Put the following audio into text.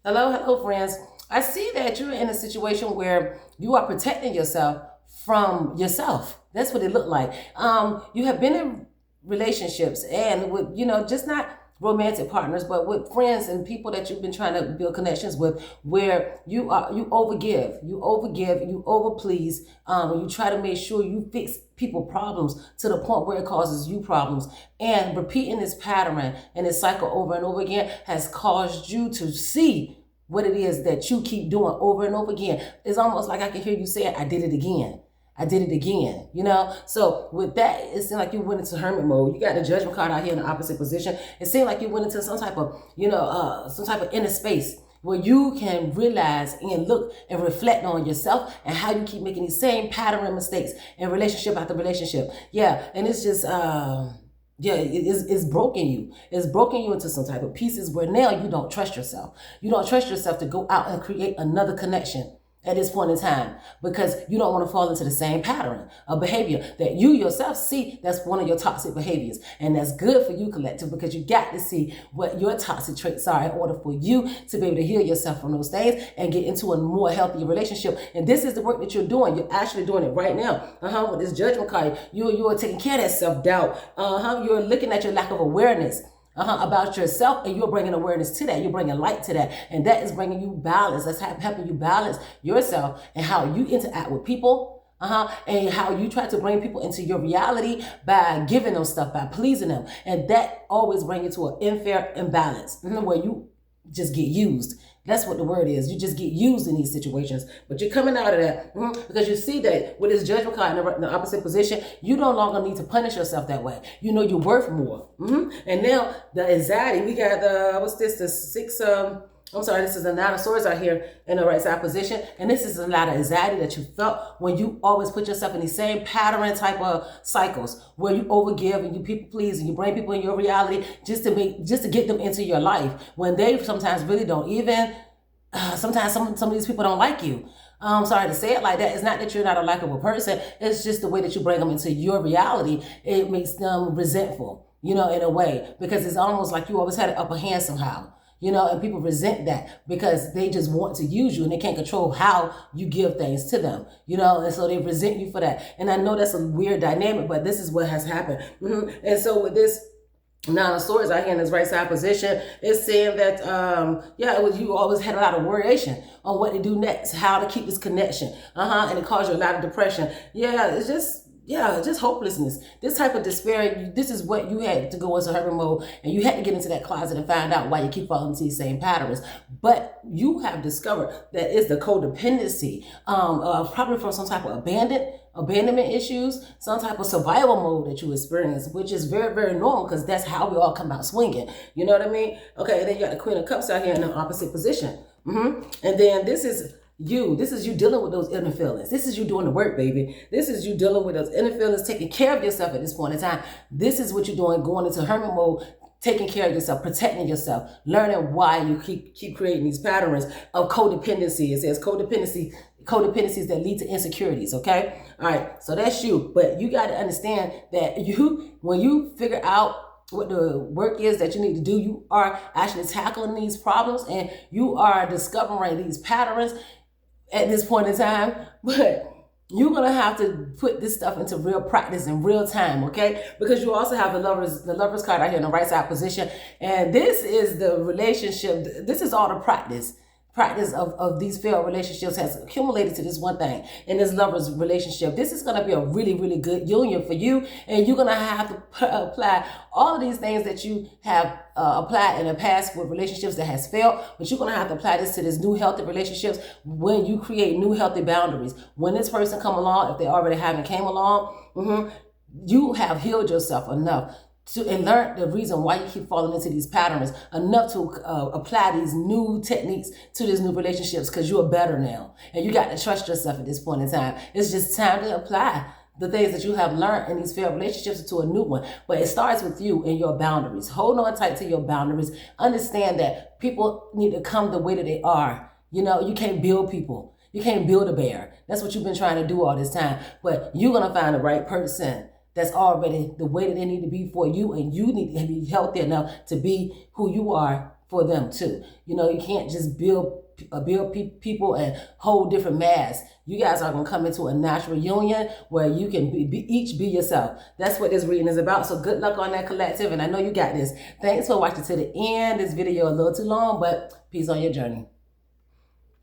Hello, hello, friends. I see that you're in a situation where you are protecting yourself from yourself. That's what it looked like. You have been in relationships and with, just not romantic partners, but with friends and people that you've been trying to build connections with, where you overgive, you overplease, you try to make sure you fix people problems to the point where it causes you problems. And repeating this pattern and this cycle over and over again has caused you to see what it is that you keep doing over and over again. It's almost like I can hear you saying, I did it again. I did it again, So with that, it seemed like you went into hermit mode. You got the judgment card out here in the opposite position. It seemed like you went into some type of, some type of inner space where you can realize and look and reflect on yourself and how you keep making these same pattern and mistakes in relationship after relationship. Yeah, and it's just, it's broken you. It's broken you into some type of pieces where now you don't trust yourself. You don't trust yourself to go out and create another connection at this point in time because you don't want to fall into the same pattern of behavior that you yourself see that's one of your toxic behaviors. And that's good for you, collective, because you got to see what your toxic traits are in order for you to be able to heal yourself from those things and get into a more healthy relationship. And this is the work that you're doing. You're actually doing it right now. With this judgment card, you are taking care of that self-doubt. You're looking at your lack of awareness about yourself, and you're bringing awareness to that. You're bringing light to that, and that is bringing you balance. That's helping you balance yourself and how you interact with people, and how you try to bring people into your reality by giving them stuff, by pleasing them, and that always brings you to an unfair imbalance where you just get used. That's what the word is. You just get used in these situations. But you're coming out of that because you see that with this judgment card in the opposite position, you no longer need to punish yourself that way. You know you're worth more. And now the anxiety, we got the six, this is the Nine of Swords out here in the right side position. And this is a lot of anxiety that you felt when you always put yourself in these same pattern type of cycles where you overgive and you people please and you bring people in your reality just to get them into your life when they sometimes really don't even, sometimes some of these people don't like you. I'm sorry to say it like that. It's not that you're not a likable person. It's just the way that you bring them into your reality. It makes them resentful, in a way, because it's almost like you always had an upper hand somehow. And people resent that because they just want to use you and they can't control how you give things to them, and so they resent you for that. And I know that's a weird dynamic, but this is what has happened. And so with this Nine of Swords out here in this right side position, it's saying that, you always had a lot of worryation on what to do next, how to keep this connection, and it caused you a lot of depression. Just hopelessness. This type of despair, this is what you had to go into hermit mode, and you had to get into that closet and find out why you keep falling into these same patterns. But you have discovered that it's the codependency, probably from some type of abandonment issues, some type of survival mode that you experience, which is very, very normal because that's how we all come out swinging. You know what I mean? Okay, and then you got the Queen of Cups out here in the opposite position. And then this is you dealing with those inner feelings. This is you doing the work, baby. This is you dealing with those inner feelings, taking care of yourself at this point in time. This is what you're doing, going into hermit mode, taking care of yourself, protecting yourself, learning why you keep creating these patterns of codependency. It says codependencies that lead to insecurities, okay? All right, so that's you. But you got to understand that when you figure out what the work is that you need to do, you are actually tackling these problems and you are discovering these patterns at this point in time, but you're going to have to put this stuff into real practice in real time, okay? Because you also have the lover's card out here in the right side position. And this is the relationship. This is all the practice of these failed relationships has accumulated to this one thing in this lover's relationship. This is going to be a really, really good union for you. And you're going to have to apply all of these things that you have applied in the past with relationships that has failed. But you're going to have to apply this to this new healthy relationships when you create new healthy boundaries. When this person come along, if they already haven't came along, you have healed yourself enough and learn the reason why you keep falling into these patterns enough to apply these new techniques to these new relationships because you are better now. And you got to trust yourself at this point in time. It's just time to apply the things that you have learned in these failed relationships to a new one. But it starts with you and your boundaries. Hold on tight to your boundaries. Understand that people need to come the way that they are. You can't build people. You can't build a bear. That's what you've been trying to do all this time. But you're going to find the right person that's already the way that they need to be for you, and you need to be healthy enough to be who you are for them too. You know, you can't just build people and hold different masks. You guys are going to come into a natural union where you can each be yourself. That's what this reading is about. So good luck on that, collective. And I know you got this. Thanks for watching to the end. This video a little too long, but peace on your journey.